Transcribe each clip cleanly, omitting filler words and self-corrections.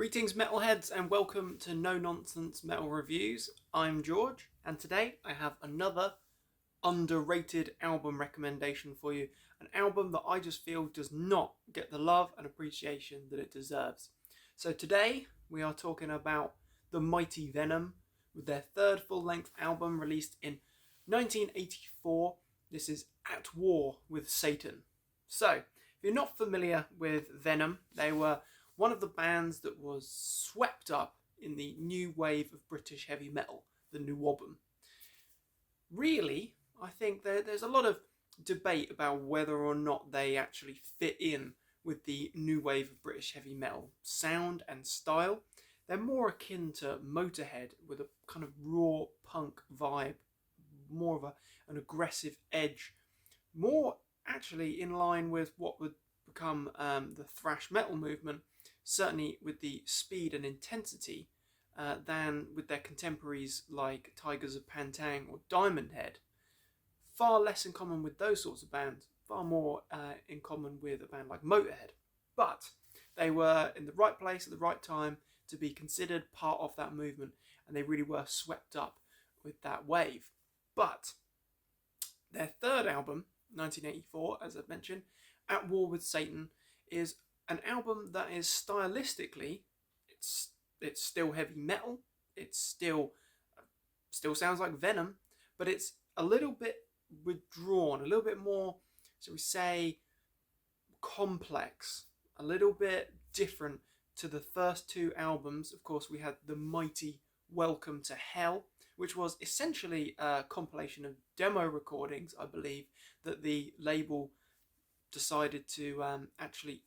Greetings metalheads and welcome to No Nonsense Metal Reviews. I'm George and today I have another underrated album recommendation for you. An album that I just feel does not get the love and appreciation that it deserves. So today we are talking about the mighty Venom with their third full-length album released in 1984. This is At War with Satan. So if you're not familiar with Venom, they were one of the bands that was swept up in the new wave of British heavy metal, the NWOBHM. Really, I think there's a lot of debate about whether or not they actually fit in with the new wave of British heavy metal sound and style. They're more akin to Motorhead with a kind of raw punk vibe, more of an aggressive edge, more actually in line with what would become the thrash metal movement, certainly with the speed and intensity, than with their contemporaries like Tigers of Pantang or Diamond Head. Far less in common with those sorts of bands, far more in common with a band like Motorhead. But they were in the right place at the right time to be considered part of that movement, and they really were swept up with that wave. But their third album, 1984, as I've mentioned, At War with Satan, is an album that is stylistically, it's still heavy metal, it's still sounds like Venom, but it's a little bit withdrawn, a little bit more, shall we say, complex, a little bit different to the first two albums. Of course, we had the mighty Welcome to Hell, which was essentially a compilation of demo recordings, I believe, that the label decided to actually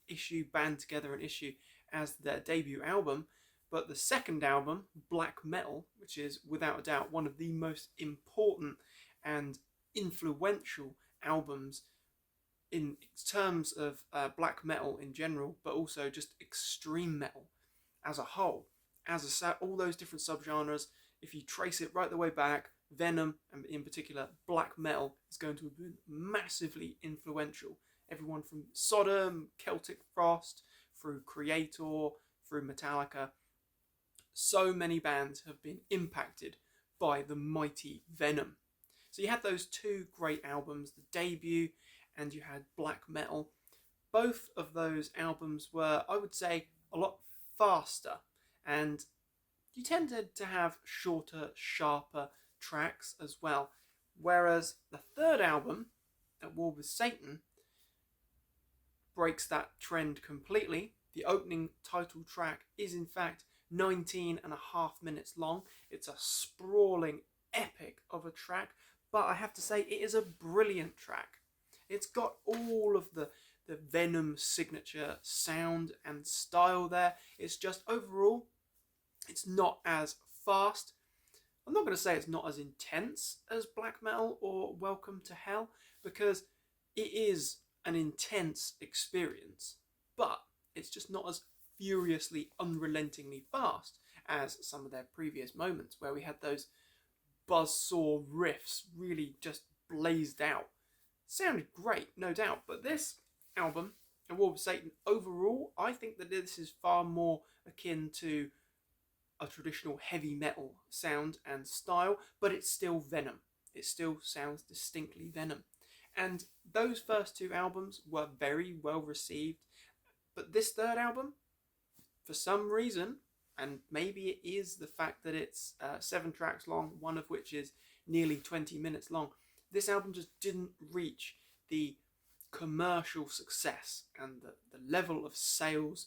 band together and issue as their debut album. But the second album, Black Metal, which is without a doubt one of the most important and influential albums in terms of black metal in general, but also just extreme metal as a whole, all those different subgenres. If you trace it right the way back, Venom, and in particular black metal, is going to have been massively influential. Everyone from Sodom, Celtic Frost, through Creator, through Metallica. So many bands have been impacted by the mighty Venom. So you had those two great albums, the debut, and you had Black Metal. Both of those albums were, I would say, a lot faster, and you tended to have shorter, sharper tracks as well. Whereas the third album, At War with Satan, breaks that trend completely. The opening title track is in fact 19 and a half minutes long. It's a sprawling epic of a track, but I have to say it is a brilliant track. It's got all of the Venom signature sound and style there. It's just overall, it's not as fast. I'm not going to say it's not as intense as Black Metal or Welcome to Hell, because it is an intense experience, but it's just not as furiously, unrelentingly fast as some of their previous moments where we had those buzzsaw riffs really just blazed out. Sounded great, no doubt, but this album, A War with Satan, overall, I think that this is far more akin to a traditional heavy metal sound and style, but it's still Venom. It still sounds distinctly Venom. And those first two albums were very well received. But this third album, for some reason, and maybe it is the fact that it's 7 tracks long, one of which is nearly 20 minutes long, this album just didn't reach the commercial success, and the level of sales,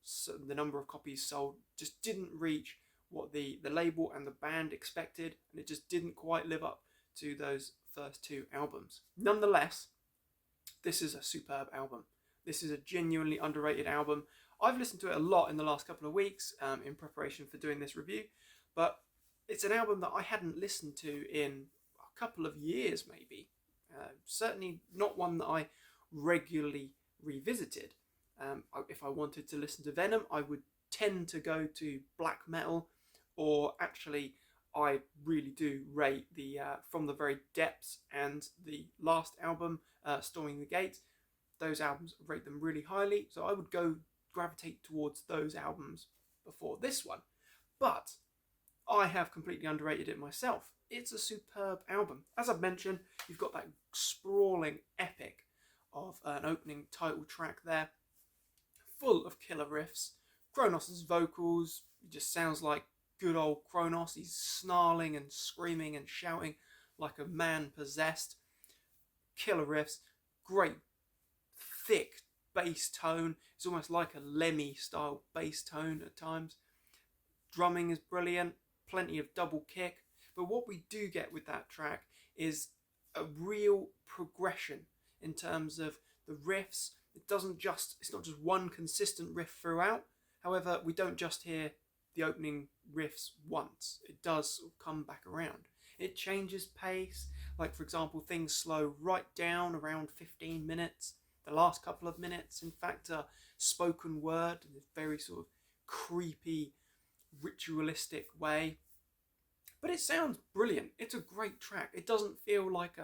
so the number of copies sold, just didn't reach what the label and the band expected, and it just didn't quite live up to those first two albums. Nonetheless, this is a superb album. This is a genuinely underrated album. I've listened to it a lot in the last couple of weeks in preparation for doing this review, but it's an album that I hadn't listened to in a couple of years maybe. Certainly not one that I regularly revisited. If I wanted to listen to Venom, I would tend to go to Black Metal, or actually I really do rate the From the Very Depths and the last album, Storming the Gate. Those albums, rate them really highly, so I would gravitate towards those albums before this one, but I have completely underrated it myself. It's a superb album. As I've mentioned, you've got that sprawling epic of an opening title track there, full of killer riffs. Kronos' vocals just sounds like good old Kronos. He's snarling and screaming and shouting like a man possessed. Killer riffs, great thick bass tone. It's almost like a Lemmy style bass tone at times. Drumming is brilliant, plenty of double kick. But what we do get with that track is a real progression in terms of the riffs. It's not just one consistent riff throughout. However, we don't just hear the opening riffs once. It does sort of come back around. It changes pace. Like, for example, things slow right down around 15 minutes. The last couple of minutes, in fact, are spoken word in a very sort of creepy, ritualistic way. But it sounds brilliant. It's a great track. It doesn't feel like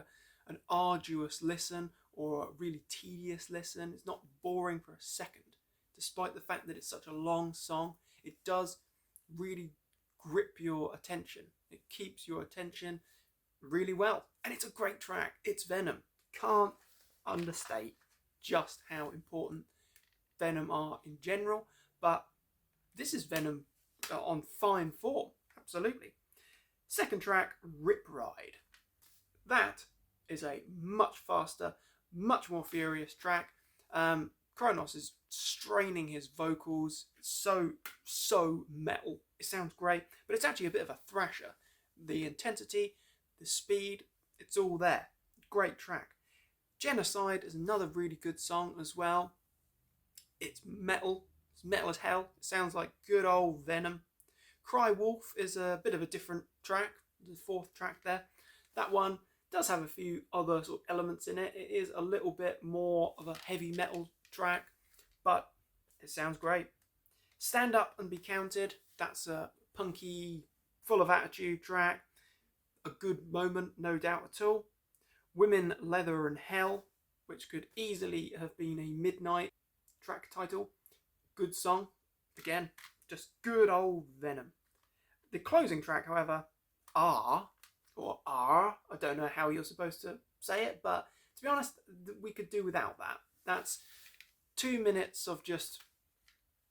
an arduous listen or a really tedious listen. It's not boring for a second. Despite the fact that it's such a long song, it does really grip your attention. It keeps your attention really well. And it's a great track. It's Venom. Can't understate just how important Venom are in general, but this is Venom on fine form. Absolutely. Second track, Rip Ride. That is a much faster, much more furious track. Kronos is straining his vocals. So metal. It sounds great, but it's actually a bit of a thrasher. The intensity, the speed, it's all there. Great track. Genocide is another really good song as well. It's metal. It's metal as hell. It sounds like good old Venom. Cry Wolf is a bit of a different track. The fourth track there. That one does have a few other sort of elements in it. It is a little bit more of a heavy metal track, but it sounds great. Stand Up and Be Counted. That's a punky, full of attitude track. A good moment, no doubt at all. Women, Leather and Hell, which could easily have been a Midnight track title. Good song. Again, just good old Venom. The closing track, however, I don't know how you're supposed to say it, but to be honest, we could do without that. That's 2 minutes of just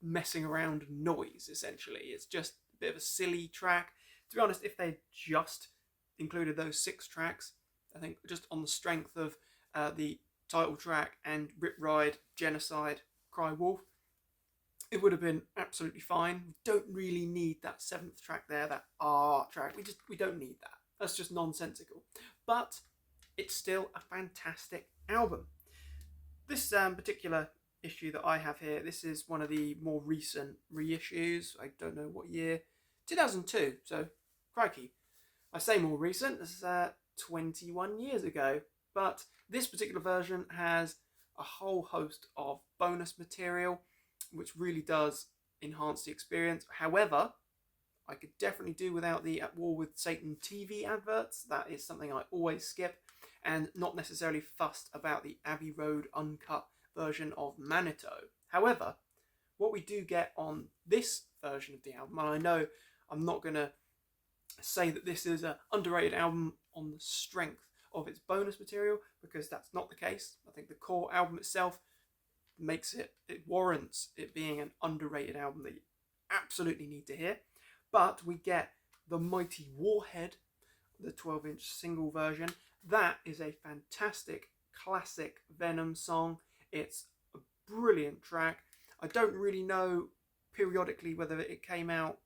messing around noise, essentially. It's just a bit of a silly track. To be honest, if they just included those 6 tracks, I think just on the strength of the title track and Rip Ride, Genocide, Cry Wolf, it would have been absolutely fine. We don't really need that 7th track there, that track. We don't need that. That's just nonsensical. But it's still a fantastic album. This particular issue that I have here, this is one of the more recent reissues. I don't know what year. 2002, so crikey. I say more recent, this is 21 years ago. But this particular version has a whole host of bonus material, which really does enhance the experience. However, I could definitely do without the At War with Satan TV adverts. That is something I always skip, and not necessarily fussed about the Abbey Road uncut version of Manitou. However, what we do get on this version of the album, and I know I'm not going to say that this is an underrated album on the strength of its bonus material, because that's not the case. I think the core album itself it warrants it being an underrated album that you absolutely need to hear. But we get the Mighty Warhead, the 12-inch single version. That is a fantastic classic Venom song. It's a brilliant track. I don't really know periodically whether it came out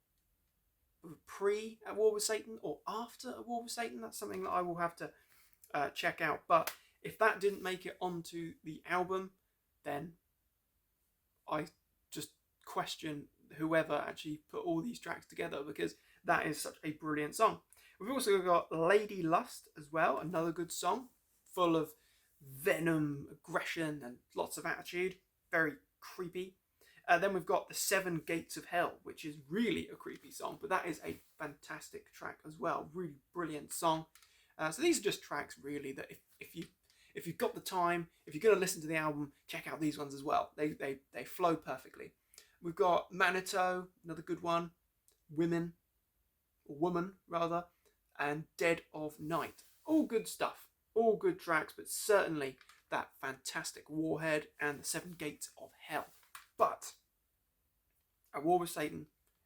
pre At War with Satan or after At War with Satan. That's something that I will have to check out. But if that didn't make it onto the album, then I just question whoever actually put all these tracks together, because that is such a brilliant song. We've also got Lady Lust as well, another good song, full of venom, aggression, and lots of attitude. Very creepy. Then we've got The Seven Gates of Hell, which is really a creepy song, but that is a fantastic track as well. Really brilliant song. So these are just tracks, really, that if you've got the time, if you're going to listen to the album, check out these ones as well. They flow perfectly. We've got Manito, another good one. Women, or Woman rather, and Dead of Night. All good stuff, all good tracks, but certainly that fantastic Warhead and the Seven Gates of Hell. But At War with Satan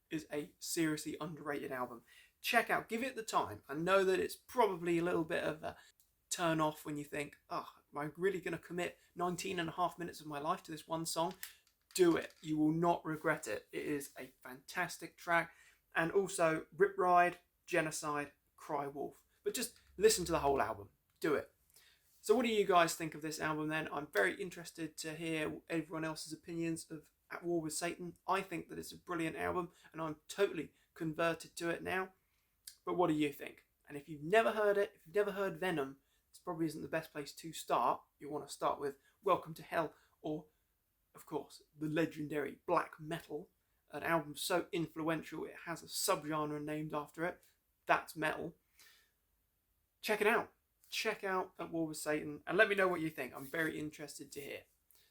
is a seriously underrated album. Check out, give it the time. I know that it's probably a little bit of a turn off when you think, oh, am I really going to commit 19 and a half minutes of my life to this one song? Do it. You will not regret it. It is a fantastic track. And also Rip Ride, Genocide, Cry Wolf. But just listen to the whole album. Do it. So what do you guys think of this album then? I'm very interested to hear everyone else's opinions of At War with Satan. I think that it's a brilliant album and I'm totally converted to it now. But what do you think? And if you've never heard it, if you've never heard Venom, this probably isn't the best place to start. You want to start with Welcome to Hell or, of course, the legendary Black Metal, an album so influential it has a subgenre named after it. That's metal. Check it out. Check out At War with Satan and let me know what you think. I'm very interested to hear.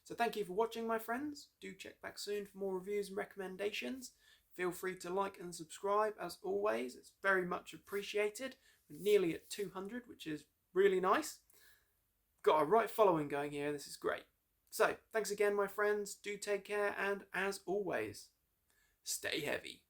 So thank you for watching, my friends. Do check back soon for more reviews and recommendations. Feel free to like and subscribe as always. It's very much appreciated. We're nearly at 200, which is really nice. Got a right following going here. This is great. So thanks again, my friends. Do take care and as always, stay heavy.